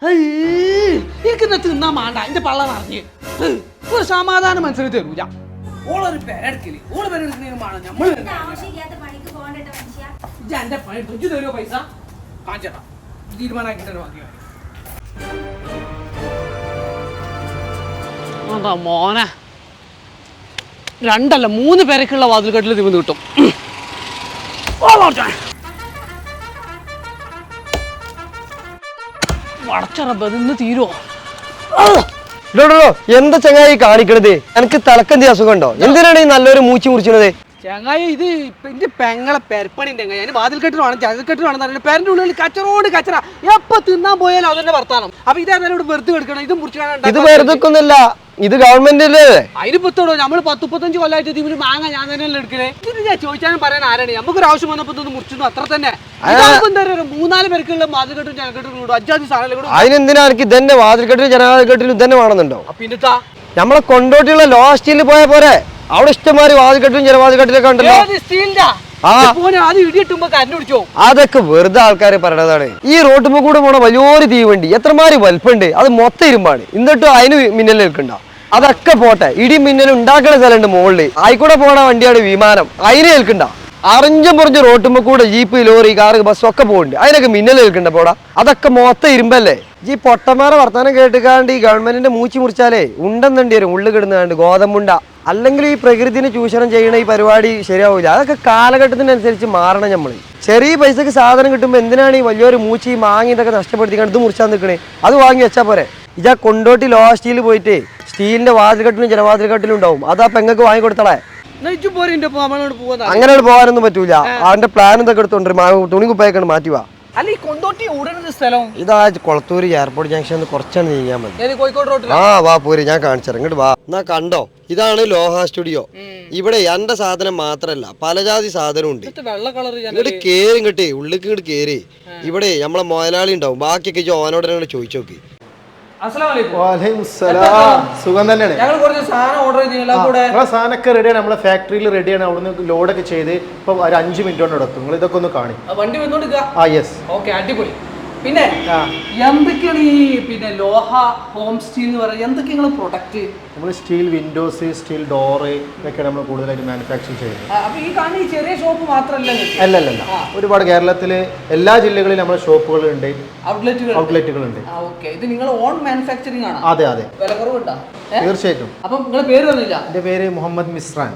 എനിക്കിന്ന് തിന്നാ മാണ്ട എന്റെ പള്ള നിറഞ്ഞ് ഒരു സമാധാനം മനസ്സിൽ തരൂല. ഓളൊരു പേരെടുക്കല് ഓള് പേരെടുക്കുന്നതിനുമാണ് നമ്മള് എന്റെ പണി തുഞ്ചു തരുമോ പൈസ കാഞ്ചേട്ടാ തീരുമാനമാക്കിട്ട് ബാക്കി അതാ മോനെ 2 അല്ല 3 പേരൊക്കെയുള്ള വാതിൽക്കെട്ടിൽ തിന്ന് കിട്ടും. വടച്ചറന്ന് തീരുവോ? എന്താ ചങ്ങായി കാണിക്കണത്? എനിക്ക് തലക്കെന്തി അസുഖം ഉണ്ടോ? എന്തിനാണ് ഈ നല്ലൊരു മൂച്ചി മുറിച്ചത്? ചങ്ങായി ഇത് എന്റെ പെങ്ങളെ പെരപ്പണിന്റെ ഞാൻ വാതിൽക്കെട്ടിൽ വേണം ജനൽക്കെട്ടിൽ വേണം പേരന്റെ ഉള്ളിൽ കച്ചറോട് കച്ചറ എപ്പൊ തിന്നാൻ പോയാലും അതെന്നെ വർത്താനം. അപ്പൊ ഇതേതായാലും ഇവിടെ വെറുതെ എടുക്കണം. ഇത് മുറിച്ച് ഇത് വെറുതൊക്കൊന്നുമല്ല, ഇത് ഗവൺമെന്റിന്റെ. അതിന് പത്തോടോ നമ്മള് 10-35 കൊല്ലമായിട്ട് ഇതിന് മാങ്ങ ഞാൻ തന്നെയല്ലേ എടുക്കണേ. ഇത് ഞാൻ ചോദിച്ചാലും പറയാൻ ആരാണ്? നമുക്കൊരു ആവശ്യം വന്നപ്പോ ഇത് മുറിച്ചു അത്ര തന്നെ. 3-4 പേർക്കുള്ള വാതിൽക്കെട്ടും ജനൽക്കെട്ടും കൂടും 5 സാധനം. അതിനെന്തിനാ എനിക്ക് ഇതന്നെ വാതിൽക്കെട്ടിലും ജനൽക്കെട്ടിലും ഇതന്നെ വേണമെന്നുണ്ടോ? പിന്നെത്താ നമ്മളെ കൊണ്ടോട്ടിയുള്ള ലോ സ്റ്റീലിൽ പോയ പോരെ, അവിടെ ഇഷ്ടംമാതിരി വാതിൽക്കെട്ടും ജനവാതിൽക്കെട്ടിലൊക്കെ ഉണ്ടല്ലോ. അതൊക്കെ വെറുതെ ആൾക്കാര് പറയണതാണ്. ഈ റോട്ടുമ്പോ കൂടെ പോണ വലിയൊരു തീവണ്ടി എത്രമാതിരി വലുപ്പുണ്ട്, അത് മൊത്തം ഇരുമ്പാണ്. എന്നിട്ടും അതിന് മിന്നൽ നിൽക്കണ്ട. അതൊക്കെ പോട്ടെ, ഇടി മിന്നൽ ഉണ്ടാക്കുന്ന സ്ഥലമുണ്ട് മുകളിൽ, ആയിക്കൂടെ പോണ വണ്ടിയാണ് വിമാനം, അതിന് നിൽക്കണ്ട. അറിഞ്ഞും പുറഞ്ഞ് റോട്ടുമ്പോ കൂടെ ജീപ്പ് ലോറി കാറ് ബസ് ഒക്കെ പോകുന്നുണ്ട്, അതിനൊക്കെ മിന്നൽ നിൽക്കണ്ട പോടാ. അതൊക്കെ മൊത്തം ഇരുമ്പല്ലേ. ഈ പൊട്ടന്മാരെ വർത്താനം കേട്ടുകാണ്ട് ഈ ഗവൺമെന്റിന്റെ മൂച്ചി മുറിച്ചാലേ ഉണ്ടെന്നുണ്ടി വരും ഉള്ളു കിടന്നുകാണ്ട് ഗോതമ്പുണ്ട. അല്ലെങ്കിൽ ഈ പ്രകൃതിനെ ചൂഷണം ചെയ്യണ ഈ പരിപാടി ശരിയാവില്ല. അതൊക്കെ കാലഘട്ടത്തിനനുസരിച്ച് മാറണം. നമ്മൾ ചെറിയ പൈസക്ക് സാധനം കിട്ടുമ്പോൾ എന്തിനാണ് ഈ വലിയൊരു മൂച്ചി മാങ്ങി ഇതൊക്കെ നഷ്ടപ്പെടുത്തിക്കാണ്ട് ഇത് മുറിച്ചാൽ നിൽക്കണേ? അത് വാങ്ങി വെച്ചാൽ പോരെ. ഇജാ കൊണ്ടോട്ടി ലോ സ്റ്റീൽ പോയിട്ട് സ്റ്റീലിന്റെ വാതിൽക്കെട്ടിലും ജനവാതിൽക്കെട്ടിലും ഉണ്ടാവും, അത് ആ പെങ്ങൾക്ക് വാങ്ങി കൊടുത്തളേ. അങ്ങനെ പോകാനൊന്നും പറ്റൂല. അവന്റെ പ്ലാൻ ഇതൊക്കെ എടുത്തോണ്ട് തുണി കുപ്പായൊക്കെ മാറ്റിവാ. ഇതാ കൊളത്തൂര് എയർപോർട്ട് ജംഗ്ഷൻ കുറച്ചാണ് നീങ്ങാൻ മതി. വാ പോര്, ഞാൻ കാണിച്ചു ഇങ്ങോട്ട് വാ. എന്നാ കണ്ടോ, ഇതാണ് ലോഹ സ്റ്റുഡിയോ. ഇവിടെ എന്റെ സാധനം മാത്രല്ല പലജാതി സാധനം ഉണ്ട്. ഇങ്ങോട്ട് കേറി, ഇങ്ങോട്ട് ഉള്ളിലേക്ക് ഇങ്ങോട്ട് കേറി. ഇവിടെ നമ്മളെ മുതലാളി ഉണ്ടാവും, ബാക്കിയൊക്കെ ഓനോട് ചോദിച്ചു നോക്കി. സുഖം തന്നെയാണ്. സാധനമൊക്കെ റെഡിയാണ്, നമ്മളെ ഫാക്ടറിയിൽ റെഡിയാണ്. അവിടുന്ന് ലോഡൊക്കെ ചെയ്ത് ഇപ്പൊ ഒരു 5 മിനിറ്റ് കൊണ്ട് എടുത്തും. നിങ്ങൾ ഇതൊക്കെ ഒന്ന് കാണി. അടിപൊളി. പിന്നെ എന്തൊക്കെയാണ് ഈ ലോഹ ഹോം സ്റ്റീൽ എന്ന് പറയുന്നത്? എന്തൊക്കെയാണ് പ്രൊഡക്റ്റ്? നമ്മൾ സ്റ്റീൽ വിൻഡോസ്, സ്റ്റീൽ ഡോറ് ഇതൊക്കെയാണ് നമ്മൾ കൂടുതലായിട്ട് മാനുഫാക്ചർ ചെയ്യുന്നത്. ഈ ചെറിയ ഷോപ്പ് മാത്രമല്ല, അല്ലല്ല, ഒരുപാട് കേരളത്തിലെ എല്ലാ ജില്ലകളിലും നമ്മുടെ ഷോപ്പുകളുണ്ട്, ഔട്ട്ലെറ്റുകൾ ഉണ്ട്. ഇത് നിങ്ങൾ ഓൺ മാനുഫാക്ചറിംഗ് ആണ്? അതെ. വില കുറവുണ്ടോ? തീർച്ചയായിട്ടും. അപ്പൊ നിങ്ങളുടെ പേര് പറഞ്ഞില്ല? എന്റെ പേര് മുഹമ്മദ് മിസ്രാൻ.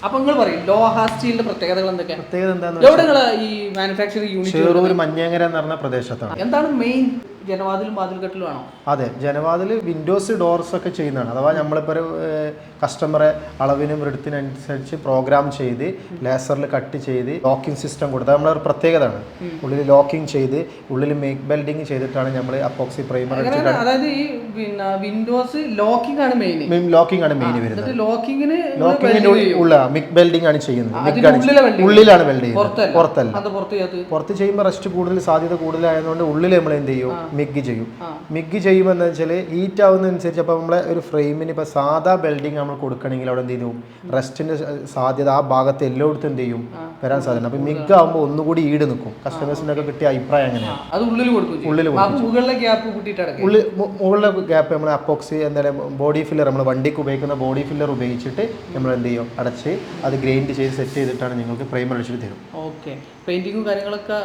അപ്പൊ നിങ്ങൾ പറയും ലോഹ സ്റ്റീലിന്റെ പ്രത്യേകതകൾ എന്തൊക്കെയാണ്? പ്രത്യേകത എന്താണെന്ന് ഈ മാനുഫാക്ചറിംഗ് യൂണിറ്റ് ചെറൂർ മഞ്ഞങ്ങര എന്ന് പറഞ്ഞ പ്രദേശത്താണ്. എന്താണ് മെയിൻ? ജനവാതിലും വാതിൽക്കെട്ടിലും ആണോ? അതെ, ജനവാതിൽ വിൻഡോസ് ഡോർസ് ഒക്കെ ചെയ്യുന്നതാണ്. അഥവാ നമ്മളിപ്പോൾ കസ്റ്റമറെ അളവിനും വൃത്തിനനുസരിച്ച് പ്രോഗ്രാം ചെയ്ത് ലേസറിൽ കട്ട് ചെയ്ത് ലോക്കിംഗ് സിസ്റ്റം കൊടുത്ത് നമ്മളൊരു പ്രത്യേകതയാണ്. ഉള്ളിൽ ലോക്കിംഗ് ചെയ്ത് ഉള്ളിൽ മേക്ക് ബെൽഡിങ് ചെയ്തിട്ടാണ് നമ്മൾ അപ്പോക്സി പ്രൈമർ. അതായത് ഈ വിൻഡോസ് ലോക്കിംഗ് ആണ് മെയിൻ വരുന്നത്. ലോക്കിങ്ങിന് ഉള്ള മിക് ബെൽഡിംഗ് ആണ് ചെയ്യുന്നത്. ഉള്ളിലാണ് വെൽഡ് ചെയ്യുന്നത്, പുറത്തല്ല. പുറത്ത് ചെയ്യുമ്പോൾ റെസ്റ്റ് കൂടുതൽ സാധ്യത കൂടുതലായതുകൊണ്ട് ഉള്ളിൽ നമ്മൾ എന്ത് ചെയ്യും, മിഗ് ചെയ്യും. മിഗ് ചെയ്യുമെന്ന് വെച്ചാൽ ഹീറ്റ് ആവുന്നതനുസരിച്ച് അപ്പോൾ നമ്മളെ ഒരു ഫ്രെയിമിന് ഇപ്പോൾ സാധാ ബെൽഡിങ് നമ്മൾ കൊടുക്കണമെങ്കിൽ അവിടെ എന്ത് ചെയ്യും, റെസ്റ്റിന്റെ സാധ്യത ആ ഭാഗത്ത് എല്ലായിടത്തും എന്ത് ചെയ്യും വരാൻ സാധ്യത. അപ്പൊ മിഗ് ആകുമ്പോൾ ഒന്നുകൂടി ഈട് നിൽക്കും. കസ്റ്റമേഴ്സിനൊക്കെ കിട്ടിയ അഭിപ്രായം അങ്ങനെയാണ്. മുകളിലെ ഗ്യാപ്പ് നമ്മൾ അപ്പോക്സി എന്തായാലും ബോഡി ഫില്ലർ, നമ്മൾ വണ്ടിക്ക് ഉപയോഗിക്കുന്ന ബോഡി ഫില്ലർ ഉപയോഗിച്ചിട്ട് നമ്മൾ എന്ത് ചെയ്യും, അടച്ച് അത് ഗ്രൈൻഡ് ചെയ്ത് സെറ്റ് ചെയ്തിട്ടാണ് നിങ്ങൾക്ക് പ്രൈമർ അടിച്ചിട്ട് തരും. പെയിന്റിങ്ങും കാര്യങ്ങളൊക്കെ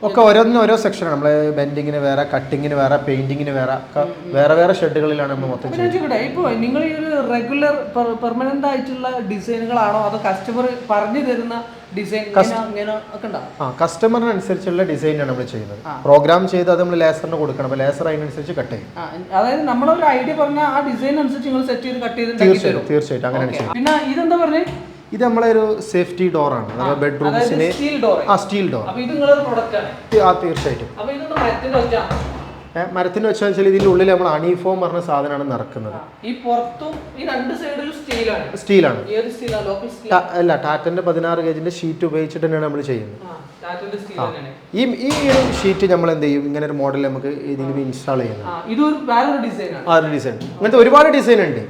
ഒക്കെ ഓരോന്നിനും ഓരോ സെക്ഷനാണ്. നമ്മൾ ബെൻഡിങ്ങിന് വേറെ, കട്ടിങ്ങിന് വേറെ, പെയിന്റിങ്ങിന് വേറെ, വേറെ ഷെഡുകളിലാണ് നമ്മൾ മൊത്തം ചെയ്യുന്നത്. ഇപ്പോൾ നിങ്ങൾ ഈ ഒരു റെഗുലർ പെർമനന്റ് ആയിട്ടുള്ള ഡിസൈനുകളാണോ അതോ കസ്റ്റമർ പറഞ്ഞു തരുന്ന ഡിസൈൻ ഒക്കെ ഉണ്ടോ? കസ്റ്റമറിനനുസരിച്ചുള്ള ഡിസൈനാണ് നമ്മൾ ചെയ്യുന്നത്. പ്രോഗ്രാം ചെയ്ത് അത് നമ്മൾ ലേസറിന് കൊടുക്കണം. അപ്പോൾ ലേസർ അതിനനുസരിച്ച് കട്ട് ചെയ്യും. അതായത് നമ്മളൊരു ഐഡിയ പറഞ്ഞാൽ ആ ഡിസൈൻ അനുസരിച്ച് നിങ്ങൾ സെറ്റ് ചെയ്ത് കട്ട് ചെയ്ത് തീർച്ചയായിട്ടും അങ്ങനെയാണ് ചെയ്യുന്നത്. പിന്നെ ഇതെന്താ പറഞ്ഞേ? ഇത് നമ്മളെ ഒരു സേഫ്റ്റി ഡോറാണ്. നമ്മുടെ ബെഡ്റൂംസിന് സ്റ്റീൽ ഡോർ. തീർച്ചയായിട്ടും. മരത്തിന് വെച്ചാൽ ഇതിന്റെ ഉള്ളിൽ നമ്മൾ അണിഫോം പറഞ്ഞ സാധനമാണ് നിറക്കുന്നത്. സ്റ്റീലാണ്. അല്ല, ടാറ്റന്റെ 16 ഗേജിന്റെ ഷീറ്റ് ഉപയോഗിച്ചിട്ട് തന്നെയാണ് നമ്മൾ ചെയ്യുന്നത്. ഈ ഒരു ഷീറ്റ് നമ്മൾ എന്ത് ചെയ്യും, ഇങ്ങനെ ഒരു മോഡൽ നമുക്ക് ഇതിൽ ഇൻസ്റ്റാൾ ചെയ്യുന്നത്. ഡിസൈൻ ഇങ്ങനത്തെ ഒരുപാട് ഡിസൈൻ ഉണ്ട്.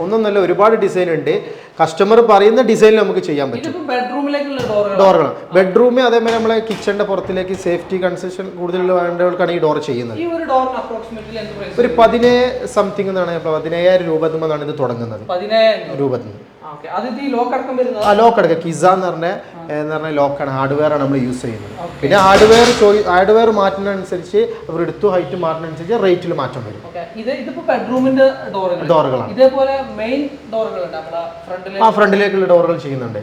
ഒന്നൊന്നല്ല, ഒരുപാട് ഡിസൈൻ ഉണ്ട്. കസ്റ്റമർ പറയുന്ന ഡിസൈനിൽ നമുക്ക് ചെയ്യാൻ പറ്റും. ബെഡ്റൂമിലേക്കുള്ള ഡോറുകൾ ബെഡ്റൂമേ അതേപോലെ നമ്മളെ കിച്ചണിന്റെ പുറത്തിലേക്ക് സേഫ്റ്റി കൺസെഷൻ കൂടുതൽ വേണ്ടവർക്കാണ് ഈ ഡോർ ചെയ്യുന്നത്. ഒരു 17 സംതിങ് എന്നാണ് 17,000 രൂപ എന്നാണ് ഇത് തുടങ്ങുന്നത്. 17,000 രൂപ. ലോക്ക് അടക്കം കിസ എന്ന് പറഞ്ഞ ലോക്കാണ്, ഹാർഡ്വെയർ ആണ് നമ്മൾ യൂസ് ചെയ്യുന്നത്. പിന്നെ ഹാർഡ്വെയർ മാറ്റുന്നതനുസരിച്ച് അവർ എടുത്തു ഹൈറ്റ് മാറ്റുന്നതനുസരിച്ച് റേറ്റിൽ മാറ്റം വരും. ഡോറുകളാണ്. ഫ്രണ്ടിലേക്കുള്ള ഡോറുകൾ ചെയ്യുന്നുണ്ട്.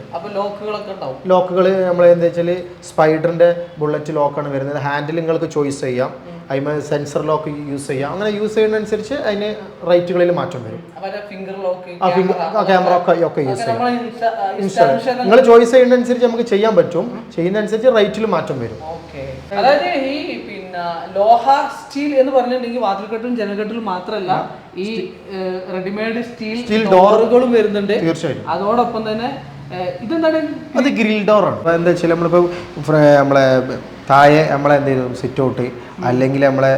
ലോക്കുകൾ നമ്മൾ എന്താ വെച്ചാൽ സ്പൈഡറിന്റെ ബുള്ളറ്റ് ലോക്കാണ് വരുന്നത്. ഹാൻഡിൽ നിങ്ങൾക്ക് ചോയ്സ് ചെയ്യാം, അതിന് സെൻസർ ലോക്ക് യൂസ് ചെയ്യാം. അങ്ങനെ യൂസ് ചെയ്യുന്നതനുസരിച്ച് അതിന് റേറ്റുകളിൽ മാറ്റം വരും. ക്യാമറ ഒക്കെ യൂസ് ചെയ്യാം. നിങ്ങൾ ചോയ്സ് ചെയ്യുന്നതനുസരിച്ച് നമുക്ക് ചെയ്യാൻ പറ്റും. ചെയ്യുന്നതനുസരിച്ച് റേറ്റിൽ മാറ്റം വരും. അതായത് ഈ ലോഹ സ്റ്റീൽ എന്ന് പറഞ്ഞിട്ടുണ്ടെങ്കിൽ വാതിൽക്കെട്ടും ജനൽക്കെട്ടിലും മാത്രമല്ല ഈ റെഡിമെയ്ഡ് സ്റ്റീൽ ഡോറുകളും വരുന്നുണ്ട്. തീർച്ചയായിട്ടും. അതോടൊപ്പം തന്നെ ഇതെന്താണ്, അത് ഗ്രിൽ ഡോറാണ്. എന്താ വെച്ചാൽ നമ്മളിപ്പോൾ നമ്മളെ താഴെ നമ്മളെ എന്തെങ്കിലും സിറ്റ് ഔട്ട് അല്ലെങ്കിൽ നമ്മളെ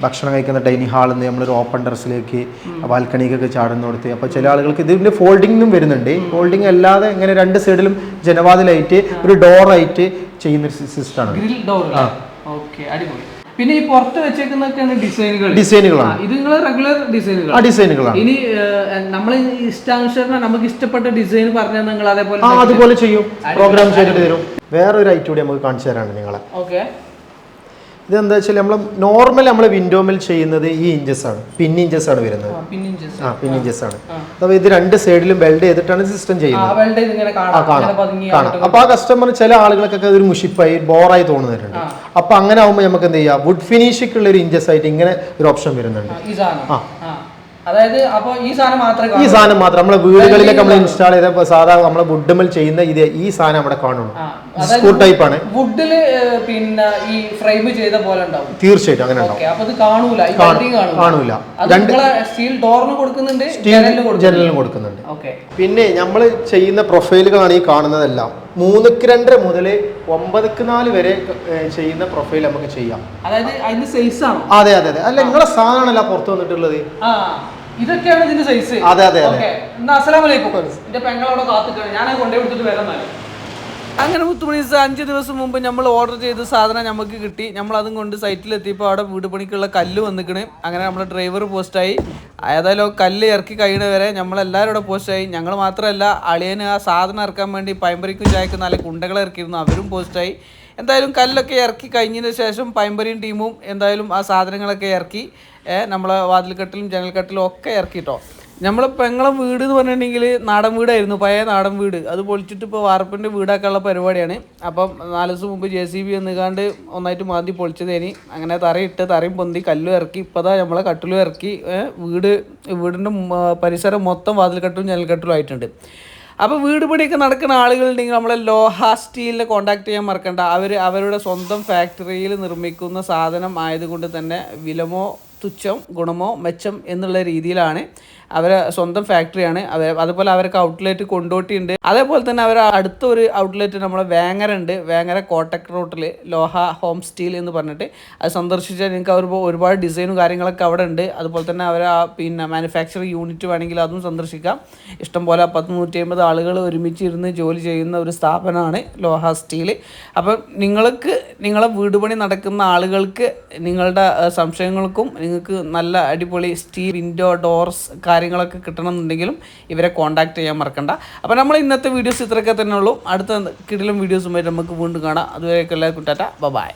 ഭക്ഷണം കഴിക്കുന്ന ഡൈനിങ് ഹാളിൽ നിന്ന് നമ്മളൊരു ഓപ്പൺ ടെറസിലേക്ക് ബാൽക്കണിക്കൊക്കെ ചാടുന്നിടത്ത് അപ്പോൾ ചില ആളുകൾക്ക് ഇതിൻ്റെ ഫോൾഡിങ്ങും വരുന്നുണ്ട്. ഫോൾഡിങ് അല്ലാതെ ഇങ്ങനെ 2 സൈഡിലും ജനവാതിലായിട്ട് ഒരു ഡോറായിട്ട് ചെയ്യുന്ന സിസ്റ്റമാണ്. Grill door. ഓക്കേ, അടിപൊളി. പിന്നെ ഈ പുറത്ത് വെച്ചേക്കുന്നൊക്കെയാണ് ഡിസൈനുകളാണ്. ഇത് നിങ്ങൾ റെഗുലർ ഡിസൈനുകളാണ്. ഇനി നമ്മൾ ഇഷ്ടാനുസരണം നമുക്ക് ഇഷ്ടപ്പെട്ട ഡിസൈൻ പറഞ്ഞാൽ നിങ്ങൾ അതുപോലെ ചെയ്യും, പ്രോഗ്രാം ചെയ്തിട്ട് തരും. വേറൊരു ഐറ്റം കൂടി നമുക്ക് കാണിച്ചു തരാണ് നിങ്ങളെ. ഓക്കെ. ഇതെന്താ വെച്ചാൽ നമ്മൾ നോർമൽ നമ്മൾ വിൻഡോമിൽ ചെയ്യുന്നത് ഈ ഇഞ്ചസ് ആണ്, പിൻ ഇഞ്ചസ് ആണ് വരുന്നത്. പിൻ ഇഞ്ചസ് ആണ്. അപ്പോൾ ഇത് 2 സൈഡിലും വെൽഡ് ചെയ്തിട്ടാണ് സിസ്റ്റം ചെയ്യുന്നത്. കാണാം. അപ്പോൾ ആ കസ്റ്റമർ ചില ആളുകൾക്കൊക്കെ ഒരു മുഷിപ്പായി ബോറായി തോന്നുന്നുണ്ട്. അപ്പോൾ അങ്ങനെ ആകുമ്പോൾ നമുക്ക് എന്ത് ചെയ്യാം, വുഡ് ഫിനിഷിക്കുള്ള ഒരു ഇഞ്ചസ് ആയിട്ട് ഇങ്ങനെ ഒരു ഓപ്ഷൻ വരുന്നുണ്ട്. അതായത് അപ്പോൾ ഈ സാധനം മാത്രം നമ്മളെ വീടുകളിലൊക്കെ നമ്മൾ ഇൻസ്റ്റാൾ ചെയ്ത സാധാരണ നമ്മളെ വുഡ്മൽ ചെയ്യുന്ന ഈ സാധനം അവിടെ കാണുള്ളൂ. സ്കൂൾ ടൈപ്പ് ആണ്. വുഡില് പിന്നെ ഈ ഫ്രെയിം ചെയ്ത പോലെ ഉണ്ടാവും. തീർച്ചയായിട്ടും അങ്ങനെ ഉണ്ടാവും. അപ്പോൾ അത് കാണൂല. സ്റ്റീൽ ഡോറിന് കൊടുക്കുന്നുണ്ട്, ജനലിനും കൊടുക്കുന്നുണ്ട്. പിന്നെ നമ്മൾ ചെയ്യുന്ന പ്രൊഫൈലുകളാണ് ഈ കാണുന്നതെല്ലാം. 3:2 മുതൽ 9:4 വരെ ചെയ്യുന്ന പ്രൊഫൈൽ നമുക്ക് ചെയ്യാം. അതായത് അതിന്റെ സൈസ് ആണ്. അതെ. അല്ല നിങ്ങളെ സാധനമാണല്ലോ പുറത്ത് വന്നിട്ടുള്ളത്. ഇതൊക്കെയാണ് ഇതിന്റെ സൈസ്. അതെ. അസ്സലാമു അലൈക്കും. എന്റെ പെങ്ങളോട് കാത്തിക്കാണ്, ഞാൻ കൊണ്ടേ കൊടുത്തിട്ട് വരാൻ. അങ്ങനെ മുത്തുമണീസ് 5 ദിവസം മുമ്പ് നമ്മൾ ഓർഡർ ചെയ്ത സാധനം നമുക്ക് കിട്ടി. നമ്മൾ അതും കൊണ്ട് സൈറ്റിലെത്തിയപ്പോൾ അവിടെ വീട് പണിക്കുള്ള കല്ല് വന്നിക്കണ്. അങ്ങനെ നമ്മുടെ ഡ്രൈവർ പോസ്റ്റായി. ഏതായാലും കല്ല് ഇറക്കി കഴിയുന്ന വരെ നമ്മളെല്ലാവരും ഇവിടെ പോസ്റ്റായി. ഞങ്ങൾ മാത്രമല്ല, അളിയന് ആ സാധനം ഇറക്കാൻ വേണ്ടി പൈമ്പരിക്കും ചായക്കും നല്ല കുണ്ടകൾ ഇറക്കിയിരുന്നു, അവരും പോസ്റ്റായി. എന്തായാലും കല്ലൊക്കെ ഇറക്കി കഴിഞ്ഞതിന് ശേഷം പൈമ്പരിയും ടീമും എന്തായാലും ആ സാധനങ്ങളൊക്കെ ഇറക്കി നമ്മളെ വാതിൽക്കെട്ടിലും ജനൽക്കെട്ടിലും ഒക്കെ ഇറക്കിട്ടോ. നമ്മളെ പെങ്ങളെ വീട് എന്ന് പറഞ്ഞിട്ടുണ്ടെങ്കിൽ നാടൻ വീടായിരുന്നു, പഴയ നാടൻ വീട്. അത് പൊളിച്ചിട്ട് ഇപ്പോൾ വാർപ്പിൻ്റെ വീടാക്കാനുള്ള പരിപാടിയാണ്. അപ്പം 4 ദിവസം മുമ്പ് JCB വന്നുകാണ്ട് ഒന്നായിട്ട് മാന്തി പൊളിച്ചതേനി. അങ്ങനെ തറയും പൊന്തി കല്ലും ഇറക്കി. ഇപ്പോൾ നമ്മളെ കട്ടിലും ഇറക്കി. വീടിൻ്റെ പരിസരം മൊത്തം വാതിൽക്കെട്ടും ജനൽക്കെട്ടിലും ആയിട്ടുണ്ട്. അപ്പോൾ വീട് പണിയൊക്കെ നടക്കുന്ന ആളുകളുണ്ടെങ്കിൽ നമ്മളെ ലോഹ സ്റ്റീലിനെ കോൺടാക്ട് ചെയ്യാൻ മറക്കണ്ട. അവരുടെ സ്വന്തം ഫാക്ടറിയിൽ നിർമ്മിക്കുന്ന സാധനം ആയതുകൊണ്ട് തന്നെ വിലമോ തുച്ഛം ഗുണമോ മെച്ചം എന്നുള്ള രീതിയിലാണ്. അവരെ സ്വന്തം ഫാക്ടറിയാണ്. അതുപോലെ അവർക്ക് ഔട്ട്ലെറ്റ് കൊണ്ടോട്ടിയുണ്ട്. അതേപോലെ തന്നെ അവർ അടുത്തൊരു ഔട്ട്ലെറ്റ് നമ്മളെ വേങ്ങര കോട്ടക് റോട്ടിൽ ലോഹ ഹോം സ്റ്റീൽ എന്ന് പറഞ്ഞിട്ട് അത് സന്ദർശിച്ചാൽ നിങ്ങൾക്ക് അവർ ഒരുപാട് ഡിസൈനും കാര്യങ്ങളൊക്കെ അവിടെ ഉണ്ട്. അതുപോലെ തന്നെ അവർ പിന്നെ മാനുഫാക്ചറിങ് യൂണിറ്റ് വേണമെങ്കിൽ അതും സന്ദർശിക്കാം. ഇഷ്ടംപോലെ 150 ആളുകൾ ഒരുമിച്ചിരുന്ന് ജോലി ചെയ്യുന്ന ഒരു സ്ഥാപനമാണ് ലോഹ സ്റ്റീൽ. അപ്പം നിങ്ങളെ വീട് പണി നടക്കുന്ന ആളുകൾക്ക് നിങ്ങളുടെ സംശയങ്ങൾക്കും നിങ്ങൾക്ക് നല്ല അടിപൊളി സ്റ്റീൽ വിൻഡോ ഡോർസ് കാര്യങ്ങളൊക്കെ കിട്ടണമെന്നുണ്ടെങ്കിലും ഇവരെ കോൺടാക്ട് ചെയ്യാൻ മറക്കണ്ട. അപ്പോൾ നമ്മൾ ഇന്നത്തെ വീഡിയോസ് ഇത്രയൊക്കെ തന്നെ ഉള്ളൂ. അടുത്ത കിടിലം വീഡിയോസുമായിട്ട് നമുക്ക് വീണ്ടും കാണാം. അതുവരെയൊക്കെ എല്ലാവർക്കും ടാറ്റ, ബൈ.